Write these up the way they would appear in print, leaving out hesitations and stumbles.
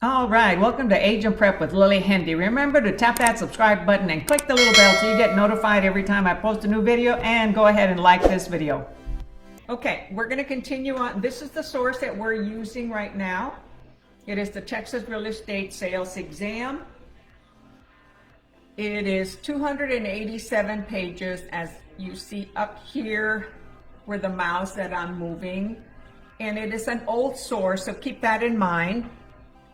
All right, welcome to Agent Prep with Lillie Hendy. Remember to tap that subscribe button and click the little bell so you get notified every time I post a new video, and go ahead and like this video. Okay, we're going to continue on. This is the source that we're using right now. It is the Texas Real Estate Sales Exam. It is 287 pages, as you see up here where the mouse that I'm moving. And it is an old source, so keep that in mind.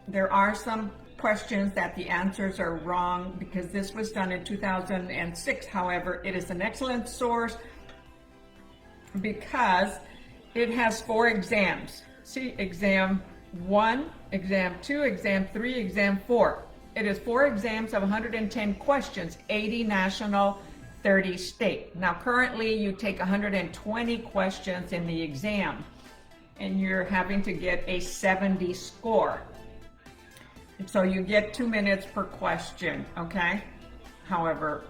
There are some questions that the answers are wrong because this was done in 2006. However, it is an excellent source because it has 4 exams. See, exam 1, exam 2, exam 3, exam 4. It is 4 exams of 110 questions, 80 national, 30 state. Now, currently you take 120 questions in the exam and you're having to get a 70 score. So you get 2 minutes per question, okay? However,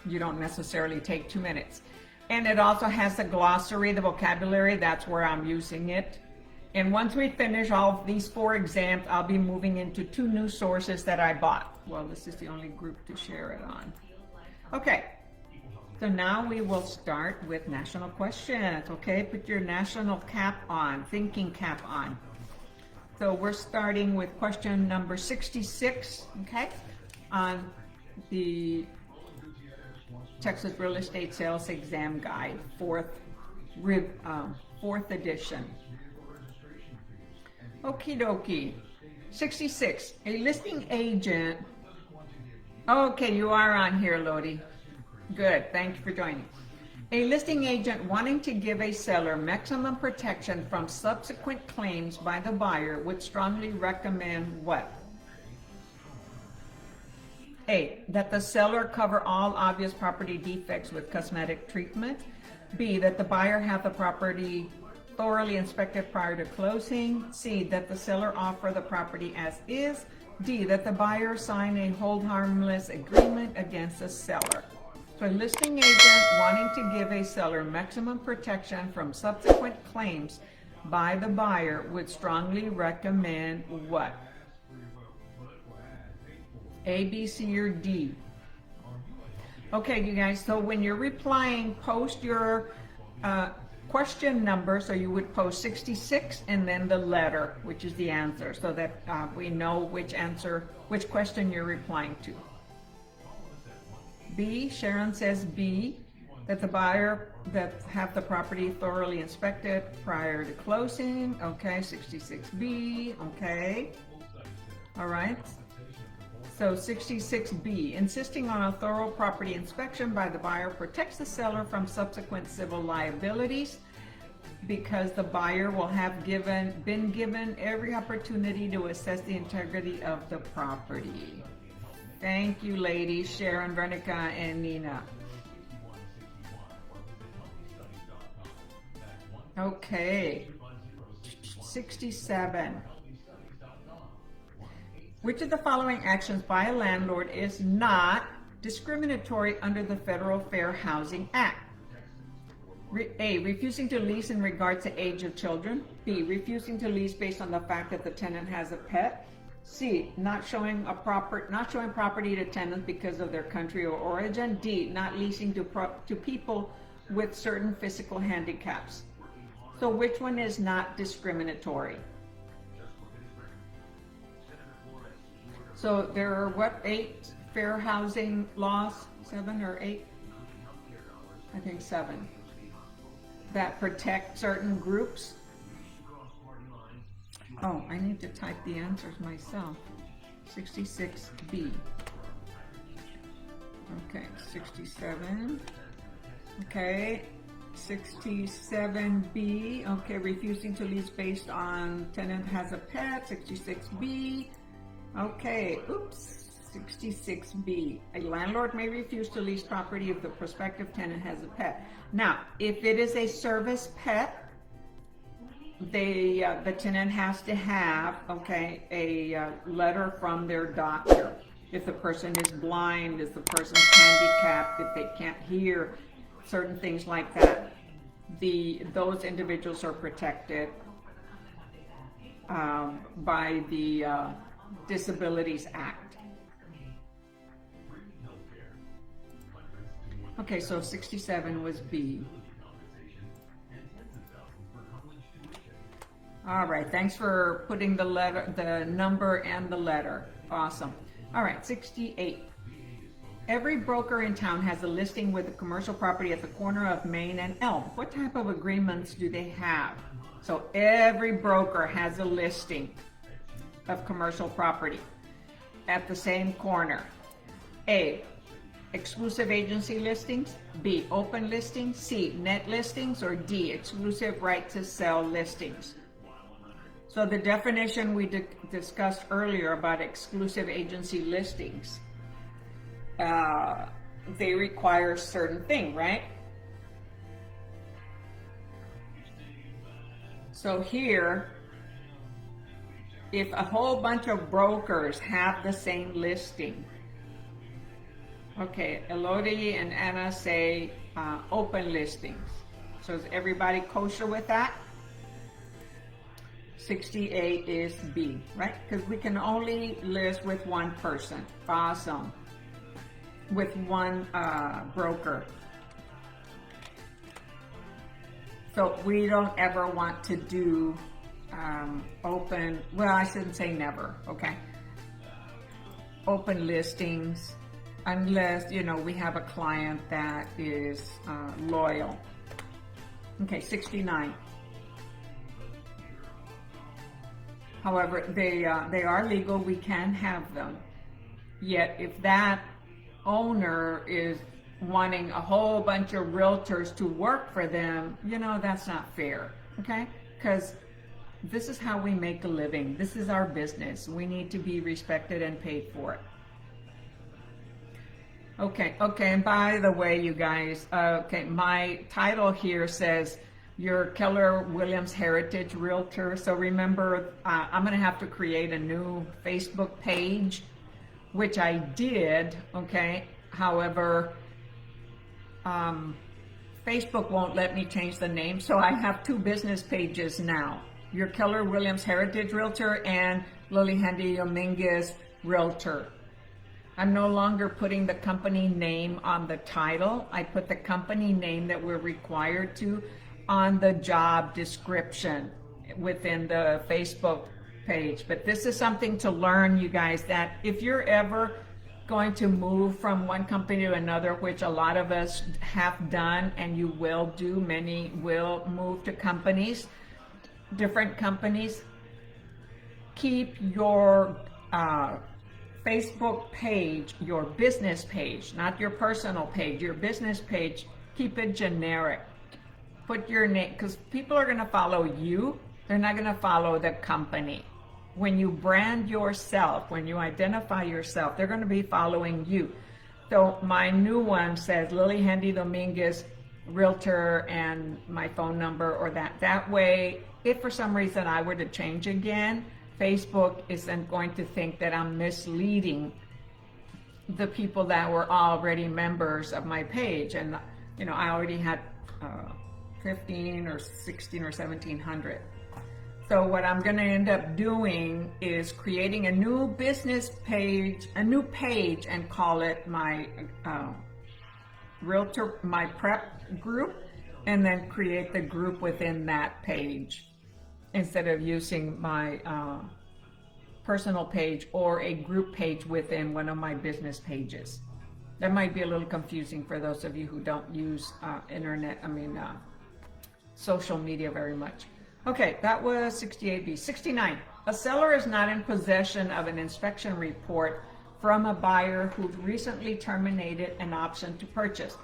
you don't necessarily take 2 minutes. And it also has the glossary, the vocabulary, that's where I'm using it. And once we finish all of these 4 exams, I'll be moving into 2 new sources that I bought. Well, this is the only group to share it on. Okay, so now we will start with national questions, okay? Put your national cap on, thinking cap on. So we're starting with question number 66, okay, on the Texas Real Estate Sales Exam Guide, 4th edition. Okie dokie. 66, a listing agent. Okay, you are on here, Lodi. Good, thank you for joining. A listing agent wanting to give a seller maximum protection from subsequent claims by the buyer would strongly recommend what? A, that the seller cover all obvious property defects with cosmetic treatment. B, that the buyer have the property thoroughly inspected prior to closing. C, that the seller offer the property as is. D, that the buyer sign a hold harmless agreement against the seller. So a listing agent wanting to give a seller maximum protection from subsequent claims by the buyer would strongly recommend what? A, B, C, or D? Okay, you guys, so when you're replying, post your question number. So you would post 66 and then the letter, which is the answer, so that we know which question you're replying to. B, Sharon says B, that the buyer that have the property thoroughly inspected prior to closing. Okay, 66B, okay. All right. So 66B, insisting on a thorough property inspection by the buyer protects the seller from subsequent civil liabilities because the buyer will have been given every opportunity to assess the integrity of the property. Thank you, ladies, Sharon, Vernica, and Nina. Okay, 67. Which of the following actions by a landlord is not discriminatory under the Federal Fair Housing Act? A, refusing to lease in regard to age of children. B, refusing to lease based on the fact that the tenant has a pet. C, not showing property to tenants because of their country or origin. D, not leasing to people with certain physical handicaps. So which one is not discriminatory? So there are what, 8 fair housing laws? 7 or 8? I think 7. That protect certain groups. Oh, I need to type the answers myself. 66B. Okay, 67. Okay, 67B. Okay, refusing to lease based on tenant has a pet. 66B. Okay, oops. 66B. A landlord may refuse to lease property if the prospective tenant has a pet. Now, if it is a service pet, the tenant has to have, okay, a letter from their doctor. If the person is blind, if the person's handicapped, if they can't hear, certain things like that, those individuals are protected by the Disabilities Act. Okay, so 67 was B. All right, thanks for putting the letter, the number and the letter. Awesome. All right, 68. Every broker in town has a listing with a commercial property at the corner of Maine and Elm. What type of agreements do they have? So every broker has a listing of commercial property at the same corner. A, exclusive agency listings. B, open listings. C, net listings. Or D, exclusive right to sell listings. So the definition we discussed earlier about exclusive agency listings, they require a certain thing, right? So here, if a whole bunch of brokers have the same listing, okay, Elodie and Anna say open listings. So is everybody kosher with that? 68 is B, right? Because we can only list with one person. Awesome. With one broker. So we don't ever want to do open, well, I shouldn't say never, okay? Open listings, unless, you know, we have a client that is loyal. Okay, 69. However, they are legal, we can have them. Yet if that owner is wanting a whole bunch of realtors to work for them, you know, that's not fair, okay? Because this is how we make a living. This is our business. We need to be respected and paid for it. Okay, and by the way, you guys, okay, my title here says, your Keller Williams Heritage Realtor. So remember, I'm gonna have to create a new Facebook page, which I did, okay? However, Facebook won't let me change the name, so I have two business pages now. Your Keller Williams Heritage Realtor and Lillie Dominguez Realtor. I'm no longer putting the company name on the title. I put the company name that we're required to on the job description within the Facebook page. But this is something to learn, you guys, that if you're ever going to move from one company to another, which a lot of us have done, and you will do, many will move to companies, different companies, keep your Facebook page, your business page, not your personal page, your business page, keep it generic. Put your name, because people are going to follow you. They're not going to follow the company. When you brand yourself, when you identify yourself, they're going to be following you. So my new one says Lillie Dominguez Realtor and my phone number, or that way, if for some reason I were to change again, Facebook isn't going to think that I'm misleading the people that were already members of my page. And, you know, I already had 15 or 16 or 1700. So what I'm going to end up doing is creating a new business page, a new page, and call it my Realtor, my prep group, and then create the group within that page instead of using my personal page or a group page within one of my business pages. That might be a little confusing for those of you who don't use social media very much. Okay, that was 68B. 69, a seller is not in possession of an inspection report from a buyer who recently terminated an option to purchase.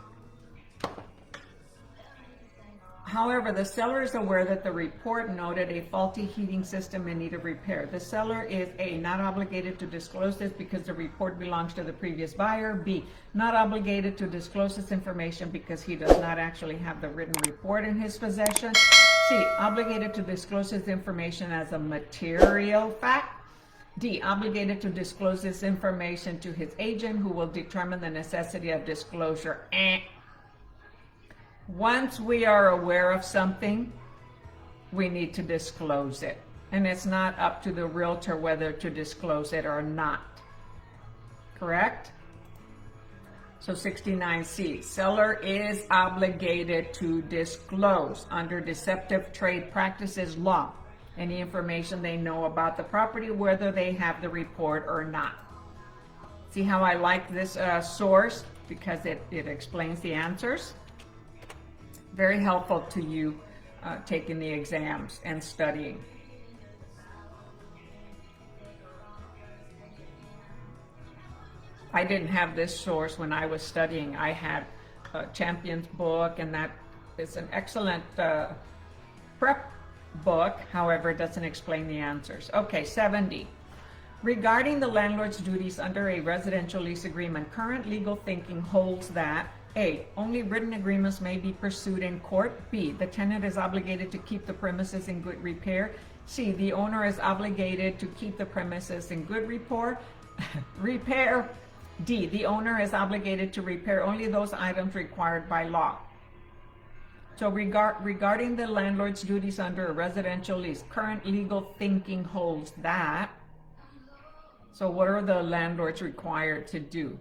However, the seller is aware that the report noted a faulty heating system in need of repair. The seller is A, not obligated to disclose this because the report belongs to the previous buyer. B, not obligated to disclose this information because he does not actually have the written report in his possession. C, obligated to disclose this information as a material fact. D, obligated to disclose this information to his agent who will determine the necessity of disclosure. Once we are aware of something, we need to disclose it. And it's not up to the realtor whether to disclose it or not. Correct? So 69C, seller is obligated to disclose under deceptive trade practices law any information they know about the property, whether they have the report or not. See how I like this source? Because it explains the answers. Very helpful to you taking the exams and studying. I didn't have this source when I was studying. I had a Champion's book, and that is an excellent prep book. However, it doesn't explain the answers. Okay, 70. Regarding the landlord's duties under a residential lease agreement, current legal thinking holds that A, only written agreements may be pursued in court. B, the tenant is obligated to keep the premises in good repair. C, the owner is obligated to keep the premises in good repair. D, the owner is obligated to repair only those items required by law. So regarding the landlord's duties under a residential lease, current legal thinking holds that. So what are the landlords required to do?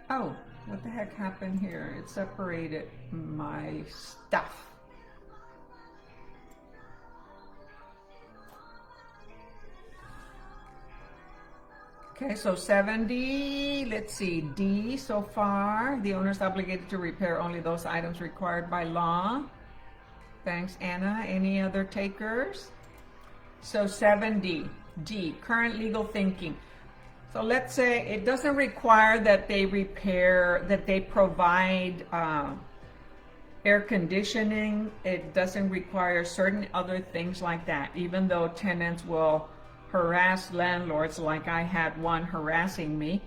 Oh, what the heck happened here? It separated my stuff. Okay, so 70, let's see, D so far. The owner is obligated to repair only those items required by law. Thanks, Anna. Any other takers? So 70, D, current legal thinking. So let's say it doesn't require that they repair, that they provide air conditioning. It doesn't require certain other things like that, even though tenants will harass landlords, like I had one harassing me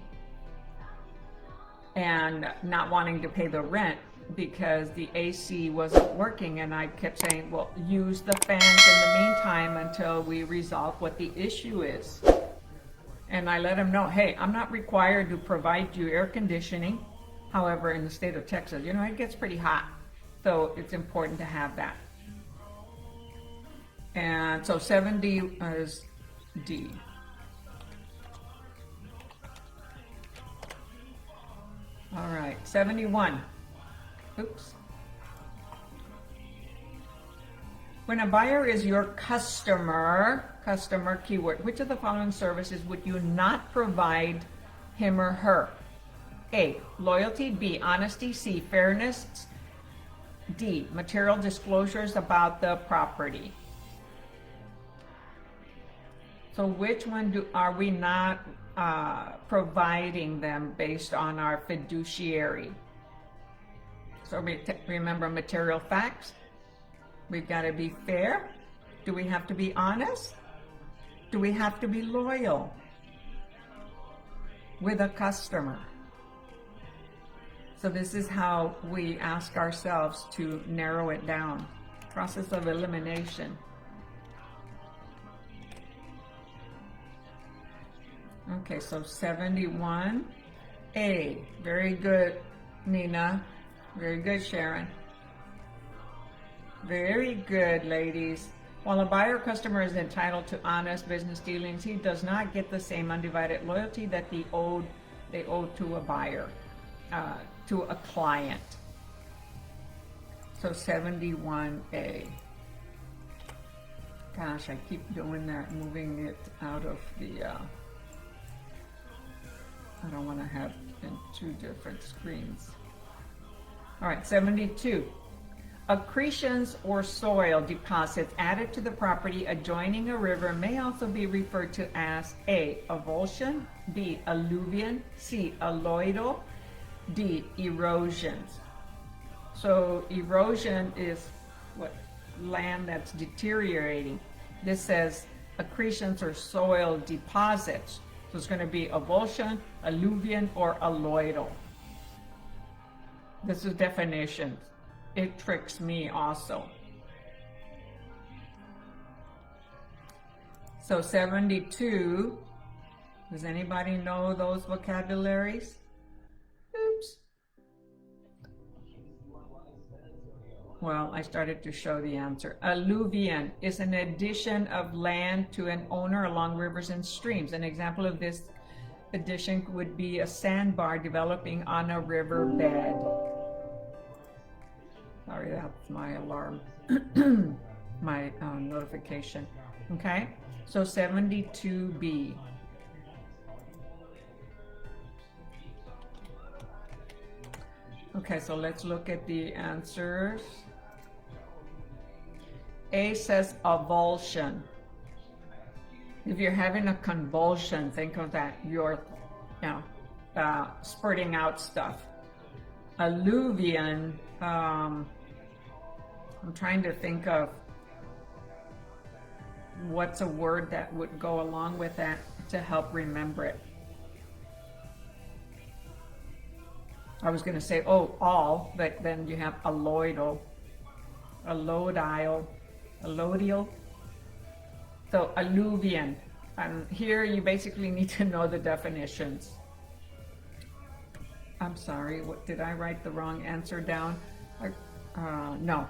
and not wanting to pay the rent because the AC wasn't working, and I kept saying, well, use the fans in the meantime until we resolve what the issue is. And I let him know, hey, I'm not required to provide you air conditioning. However, in the state of Texas, you know, it gets pretty hot, so it's important to have that. And so 70 is D. All right, 71. Oops. When a buyer is your customer keyword, which of the following services would you not provide him or her? A, loyalty. B, honesty. C, fairness. D, material disclosures about the property. So which one are we not providing them based on our fiduciary? So remember material facts. We've got to be fair. Do we have to be honest? Do we have to be loyal with a customer? So this is how we ask ourselves to narrow it down. Process of elimination. Okay, so 71A. Very good, Nina. Very good, Sharon. Very good, ladies. While a buyer customer is entitled to honest business dealings, he does not get the same undivided loyalty that they owe to a buyer, to a client. So 71A. Gosh, I keep doing that, moving it out of the, I don't want to have in two different screens. All right, 72. Accretions or soil deposits added to the property adjoining a river may also be referred to as A, avulsion, B, alluvion, C, alloidal, D, erosions. So erosion is what land that's deteriorating. This says accretions or soil deposits. So it's going to be avulsion, alluvion, or alloidal. This is definitions. It tricks me also. So 72, does anybody know those vocabularies? Oops. well, I started to show the answer. Alluvion is an addition of land to an owner along rivers and streams. An example of this addition would be a sandbar developing on a riverbed. Sorry, that's my alarm, my notification. Okay, so 72B. Okay, so let's look at the answers. A says avulsion. If you're having a convulsion, think of that. You're, spurting out stuff. Alluvion, I'm trying to think of what's a word that would go along with that to help remember it. I was going to say, all, but then you have alloidal, allodial. So alluvion. And here you basically need to know the definitions. I'm sorry, what did I write the wrong answer down? No.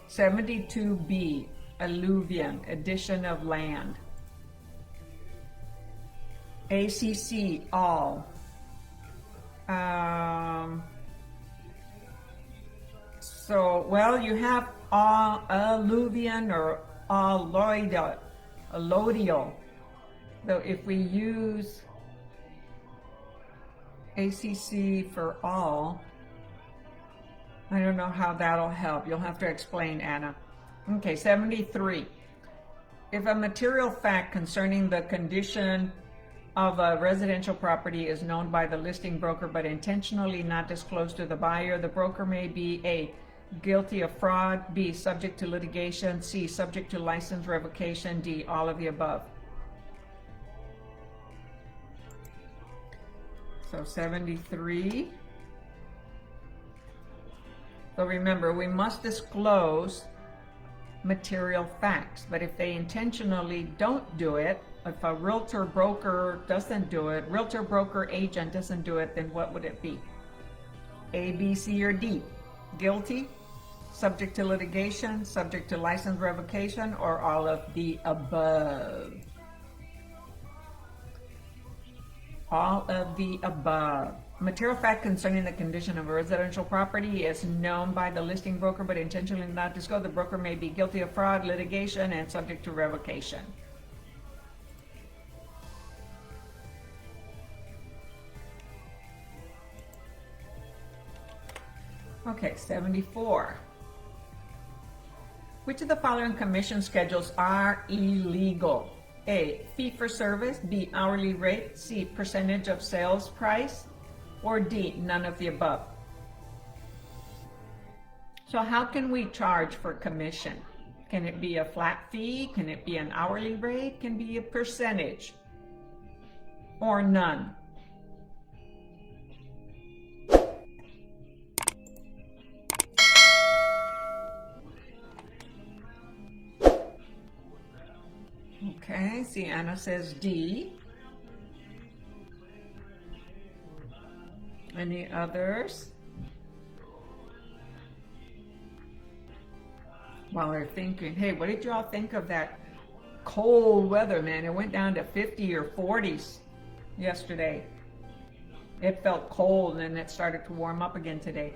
72B, alluvion, addition of land. ACC, all. So, well, you have alluvion or allodial. So if we use ACC for all, I don't know how that'll help. You'll have to explain, Anna. Okay, 73. If a material fact concerning the condition of a residential property is known by the listing broker but intentionally not disclosed to the buyer, the broker may be A, guilty of fraud, B, subject to litigation, C, subject to license revocation, D, all of the above. So 73. So remember, we must disclose material facts, but if they intentionally don't do it, if a realtor broker doesn't do it, realtor broker agent doesn't do it, then what would it be? A, B, C, or D? Guilty, subject to litigation, subject to license revocation, or all of the above? All of the above. Material fact concerning the condition of a residential property is known by the listing broker but intentionally not disclosed. The broker may be guilty of fraud, litigation, and subject to revocation. Okay, 74. Which of the following commission schedules are illegal? A, fee for service, B, hourly rate, C, percentage of sales price, or D, none of the above. So how can we charge for commission? Can it be a flat fee? Can it be an hourly rate? Can it be a percentage? Or none? Okay, see, Anna says D. Any others? While they're thinking, hey, what did y'all think of that cold weather, man? It went down to 50 or 40s yesterday. It felt cold and then it started to warm up again today.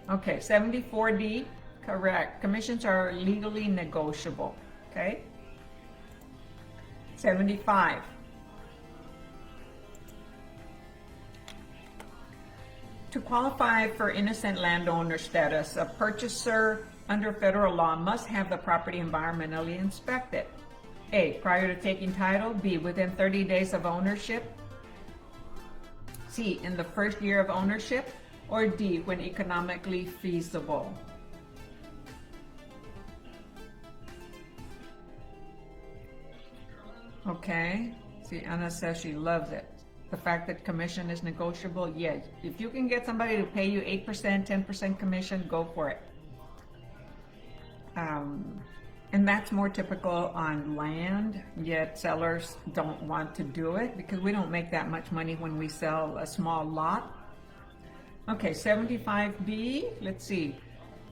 Okay, 74D, correct. Commissions are legally negotiable, okay? 75. To qualify for innocent landowner status, a purchaser under federal law must have the property environmentally inspected. A, prior to taking title. B, within 30 days of ownership. C, in the first year of ownership. Or D, when economically feasible. Okay, see, Anna says she loves it. The fact that commission is negotiable, yes. If you can get somebody to pay you 8%, 10% commission, go for it. And that's more typical on land, yet sellers don't want to do it because we don't make that much money when we sell a small lot. Okay, 75B, let's see.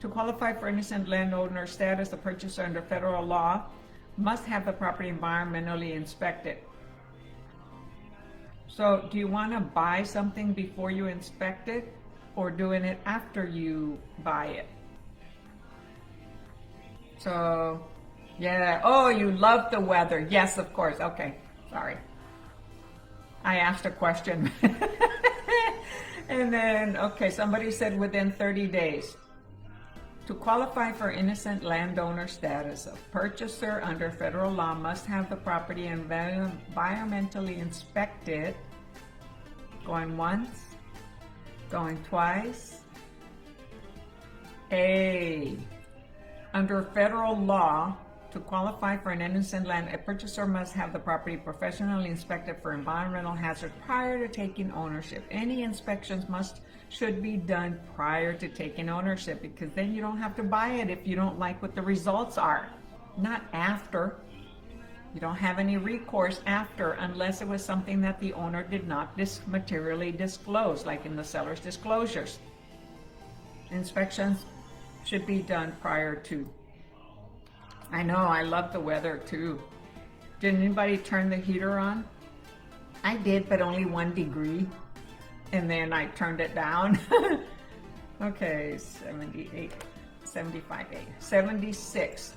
To qualify for innocent landowner status, the purchaser under federal law must have the property environmentally inspected. So do you want to buy something before you inspect it, or doing it after you buy it? So, yeah. Oh, you love the weather. Yes, of course. Okay. Sorry. I asked a question. And then, okay, somebody said within 30 days. To qualify for innocent landowner status, a purchaser under federal law must have the property environmentally inspected, going once, going twice. Under federal law, to qualify for an innocent land, a purchaser must have the property professionally inspected for environmental hazards prior to taking ownership. Any inspections should be done prior to taking ownership, because then you don't have to buy it if you don't like what the results are. Not after. You don't have any recourse after, unless it was something that the owner did not materially disclose, like in the seller's disclosures. Inspections should be done prior to. I know, I love the weather too. Did anybody turn the heater on? I did, but only 1 degree. And then I turned it down. Okay, 78, 75, 8, 76.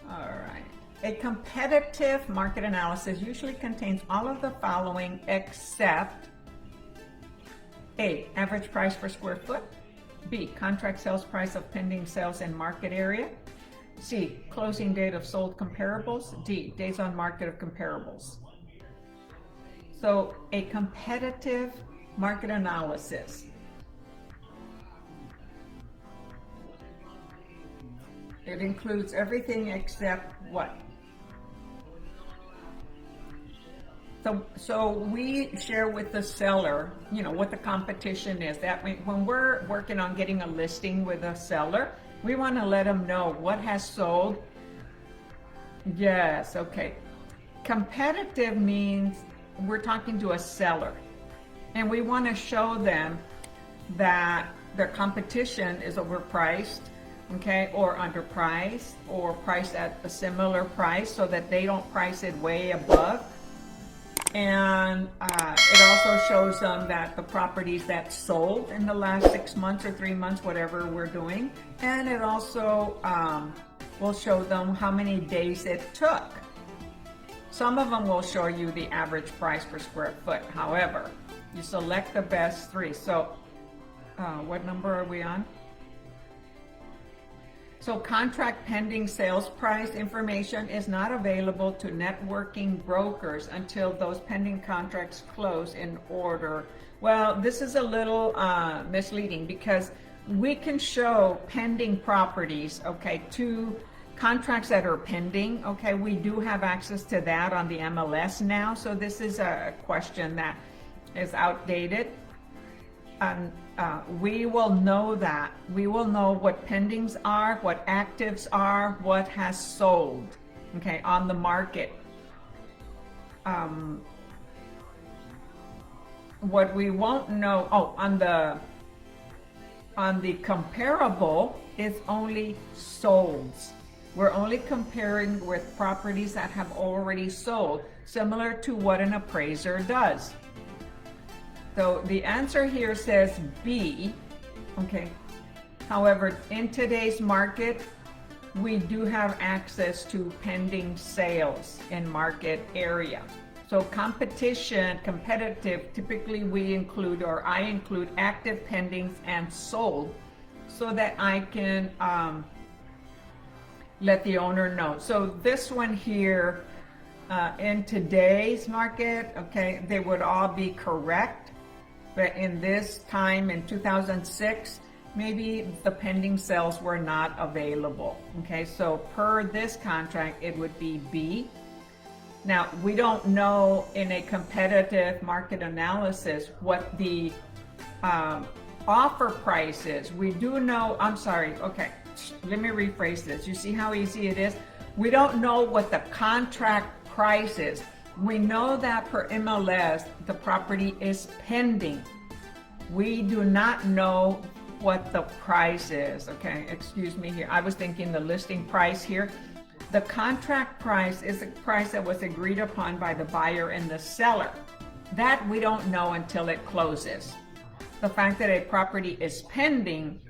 All right. A competitive market analysis usually contains all of the following except A, average price per square foot. B, contract sales price of pending sales in market area. C, closing date of sold comparables. D, days on market of comparables. So a competitive market analysis. It includes everything except what? So we share with the seller, what the competition is. That when we're working on getting a listing with a seller, we want to let them know what has sold. Yes, okay. Competitive means we're talking to a seller, and we want to show them that their competition is overpriced, okay, or underpriced, or priced at a similar price, so that they don't price it way above. And it also shows them that the properties that sold in the last 6 months or 3 months, whatever we're doing. And it also will show them how many days it took. Some of them will show you the average price per square foot. However, you select the best 3. So what number are we on? So contract pending sales price information is not available to networking brokers until those pending contracts close in order. Well, this is a little misleading, because we can show pending properties, okay, to contracts that are pending, okay. We do have access to that on the MLS now, so this is a question that is outdated. We will know that. We will know what pendings are, what actives are, what has sold, okay, on the market. What we won't know, on the comparable, is only solds. We're only comparing with properties that have already sold, similar to what an appraiser does. So the answer here says B, okay. However, in today's market, we do have access to pending sales in market area. So competitive, typically we include, or I include, active pendings and sold, so that I can let the owner know. So this one here, in today's market, okay, they would all be correct. But in this time, in 2006, maybe the pending sales were not available. Okay, so per this contract, it would be B. Now, we don't know in a competitive market analysis what the offer price is. We do know, I'm sorry, okay, let me rephrase this. You see how easy it is? We don't know what the contract price is. We know that per MLS, the property is pending. We do not know what the price is, okay? Excuse me here. I was thinking the listing price here. The contract price is the price that was agreed upon by the buyer and the seller. That we don't know until it closes. The fact that a property is pending,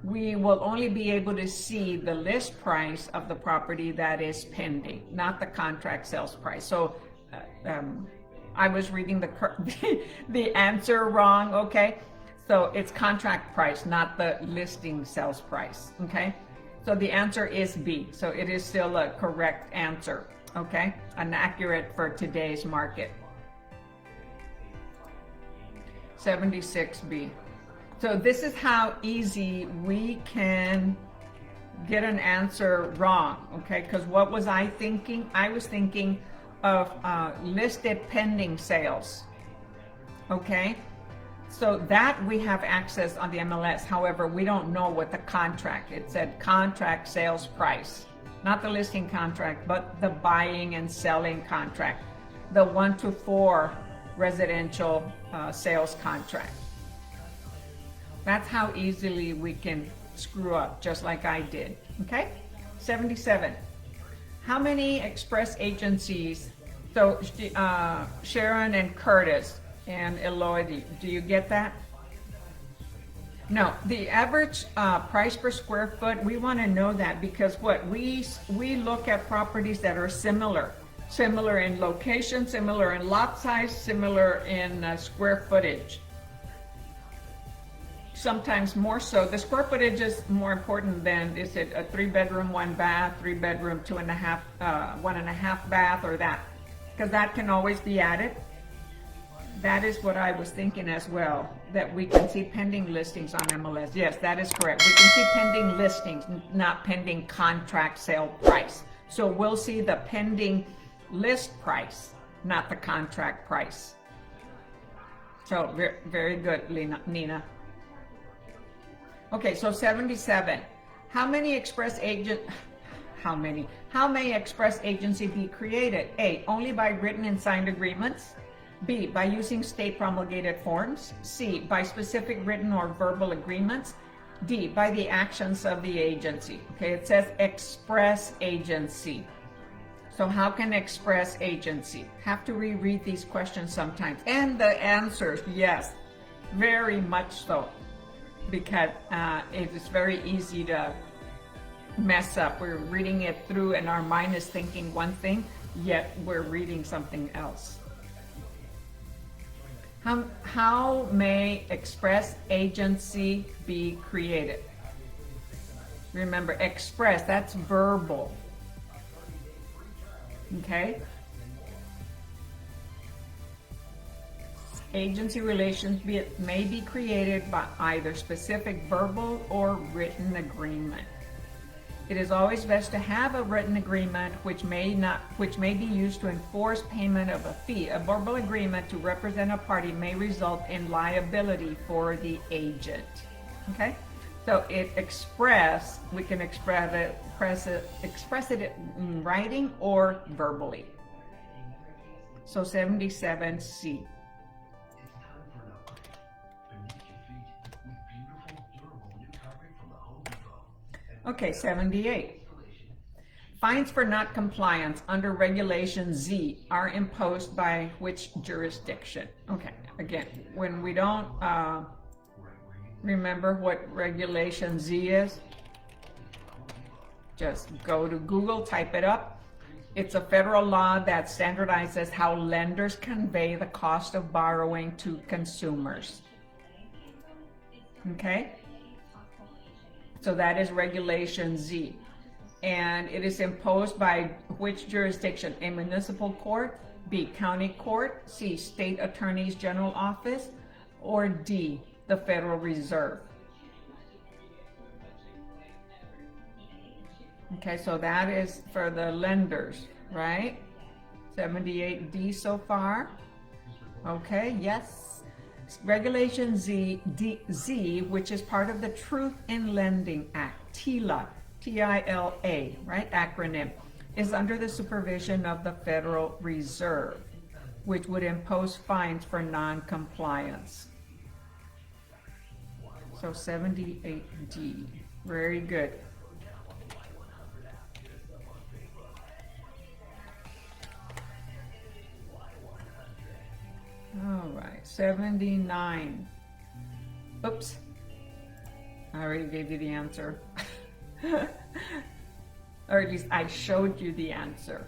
we will only be able to see the list price of the property that is pending, not the contract sales price. So I was reading the answer wrong, okay? So it's contract price, not the listing sales price, okay? So the answer is B. So it is still a correct answer, okay? An accurate for today's market. 76B. So this is how easy we can get an answer wrong, okay? Because what was I thinking? I was thinking of listed pending sales, okay? So that we have access on the MLS. However, we don't know what the contract, it said contract sales price, not the listing contract, but the buying and selling contract, the 1 to 4 residential sales contract. That's how easily we can screw up, just like I did, okay? 77. How many express agencies, so Sharon and Curtis and Eloy, do you get that? No, the average price per square foot, we want to know that because what we look at properties that are similar in location, similar in lot size, similar in square footage. Sometimes more so. The square footage is more important than, is it a 3-bedroom, 1 bath, 3-bedroom, 2.5, 1.5 bath, or that, because that can always be added. That is what I was thinking as well, that we can see pending listings on MLS. Yes, that is correct. We can see pending listings, not pending contract sale price. So we'll see the pending list price, not the contract price. So very good, Nina. Okay, so 77. How may express agency be created? A, only by written and signed agreements. B, by using state promulgated forms. C, by specific written or verbal agreements. D, by the actions of the agency. Okay, it says express agency. So how can express agency? Have to reread these questions sometimes. And the answers, yes, very much so. Because it is very easy to mess up. We're reading it through and our mind is thinking one thing, yet we're reading something else. How may express agency be created? Remember, express, that's verbal. Okay? Agency relations may be created by either specific verbal or written agreement. It is always best to have a written agreement which may be used to enforce payment of a fee. A verbal agreement to represent a party may result in liability for the agent. Okay? So we can express it in writing or verbally. So 77C. Okay, 78. Fines for not compliance under Regulation Z are imposed by which jurisdiction? Okay, again, when we don't remember what Regulation Z is, just go to Google, type it up. It's a federal law that standardizes how lenders convey the cost of borrowing to consumers. Okay? So that is Regulation Z. And it is imposed by which jurisdiction? A municipal court, B, county court, C, state attorney's general office, or D, the Federal Reserve. Okay, so that is for the lenders, right? 78D so far. Okay, yes. Regulation Z, which is part of the Truth in Lending Act, TILA, T-I-L-A, right, acronym, is under the supervision of the Federal Reserve, which would impose fines for non-compliance. So 78D. Very good. All right, 79. Oops. I already gave you the answer. Or at least I showed you the answer.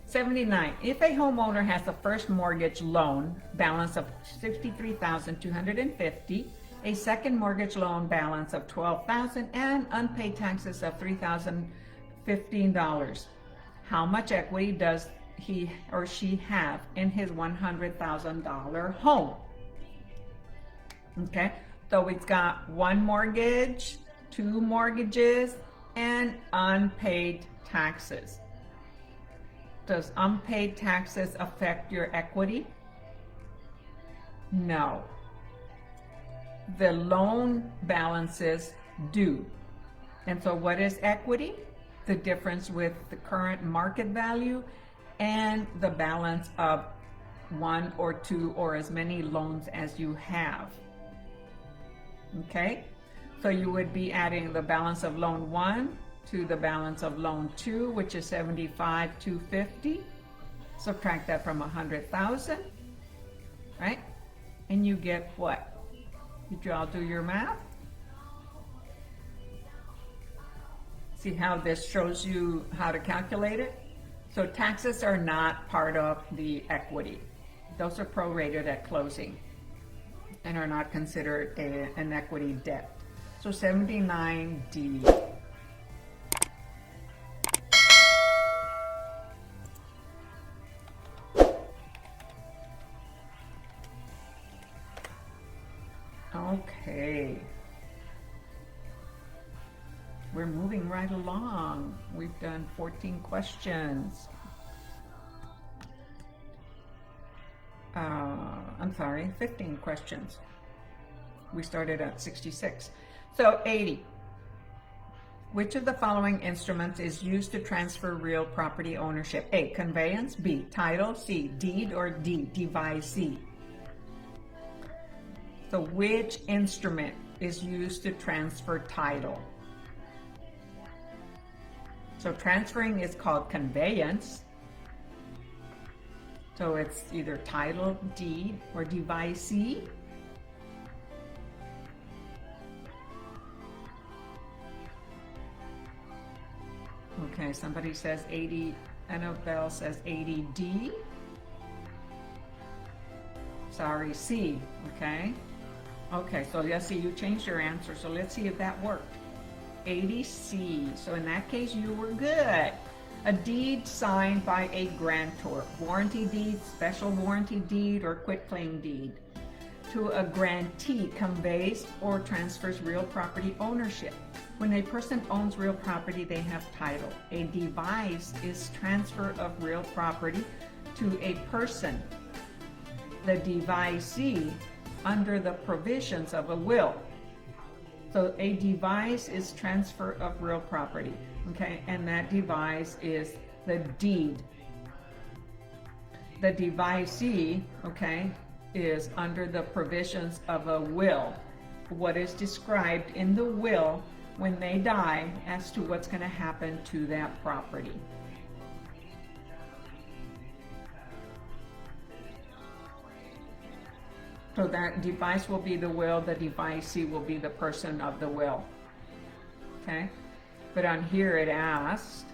79. If a homeowner has a first mortgage loan balance of $63,250, a second mortgage loan balance of $12,000, and unpaid taxes of $3,015, how much equity does he or she have in his $100,000 home? Okay, so we've got one mortgage, two mortgages, and unpaid taxes. Does unpaid taxes affect your equity? No. The loan balances do. And so what is equity? The difference with the current market value and the balance of one or two or as many loans as you have. Okay? So you would be adding the balance of loan 1 to the balance of loan 2, which is $75,250. Subtract that from $100,000, right? And you get what? Did you all do your math? See how this shows you how to calculate it? So taxes are not part of the equity. Those are prorated at closing and are not considered an equity debt. So 79D. Okay. We're moving right along. We've done 14 questions. I'm sorry, 15 questions. We started at 66. So 80. Which of the following instruments is used to transfer real property ownership? A, conveyance. B, title. C, deed. Or D, devisee. So which instrument is used to transfer title? So transferring is called conveyance. So it's either title, deed, or devisee. Okay, somebody says 80, Annabelle says 80D. Sorry, C, okay? Okay, so let's see, you changed your answer, so let's see if that worked. 80C, so in that case you were good. A deed signed by a grantor, warranty deed, special warranty deed, or quitclaim deed to a grantee conveys or transfers real property ownership. When a person owns real property, they have title. A devise is transfer of real property to a person. The devisee under the provisions of a will. So a devise is transfer of real property, okay? And that devise is the deed. The devisee, okay, is under the provisions of a will. What is described in the will when they die as to what's going to happen to that property. So that device will be the will, the devisee will be the person of the will. Okay? But on here it asked,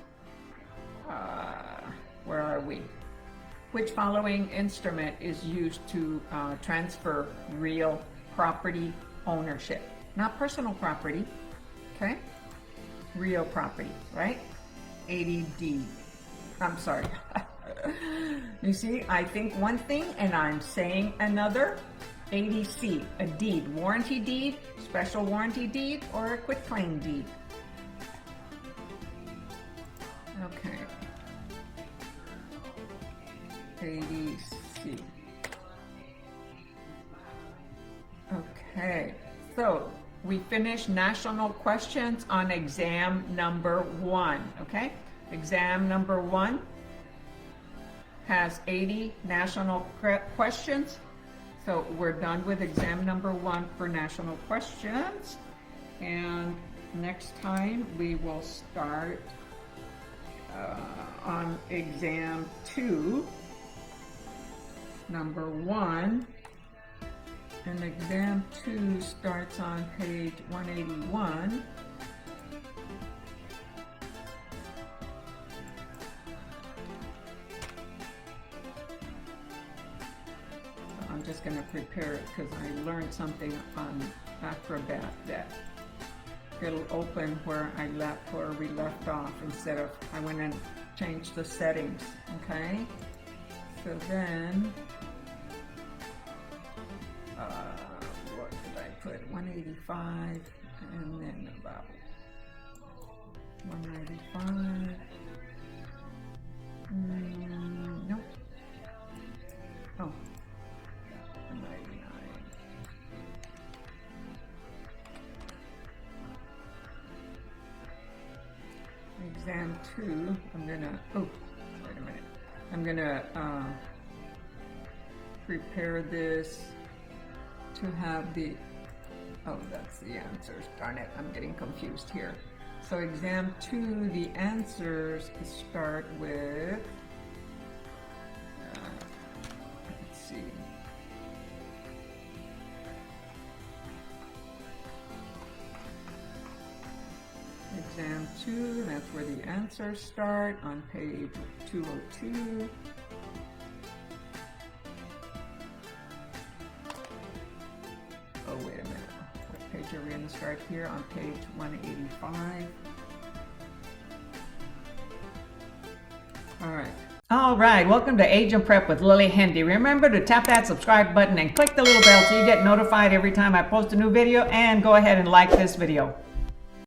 where are we? Which following instrument is used to transfer real property ownership? Not personal property, okay? Real property, right? 80D. I'm sorry. You see, I think one thing and I'm saying another. 80C, a deed, warranty deed, special warranty deed, or a quitclaim deed. Okay. 80C. Okay, so we finished national questions on exam number 1, okay? Exam number 1 has 80 national questions. So we're done with exam number 1 for national questions. And next time we will start on exam 2, number 1. And exam 2 starts on page 181. I'm just going to prepare it because I learned something on Acrobat that it'll open where we left off instead of I went and changed the settings. Okay, so then what did I put? 185 and then about 195. Nope. Oh. 199. Exam 2, I'm gonna, wait a minute. I'm gonna prepare this to have the, that's the answers. Darn it, I'm getting confused here. So exam 2, the answers start with, let's see. Exam 2, that's where the answers start on page 202. Oh, wait a minute. What page are we going to start here? On page 185. All right, welcome to Agent Prep with Lillie Hendy. Remember to tap that subscribe button and click the little bell so you get notified every time I post a new video, and go ahead and like this video.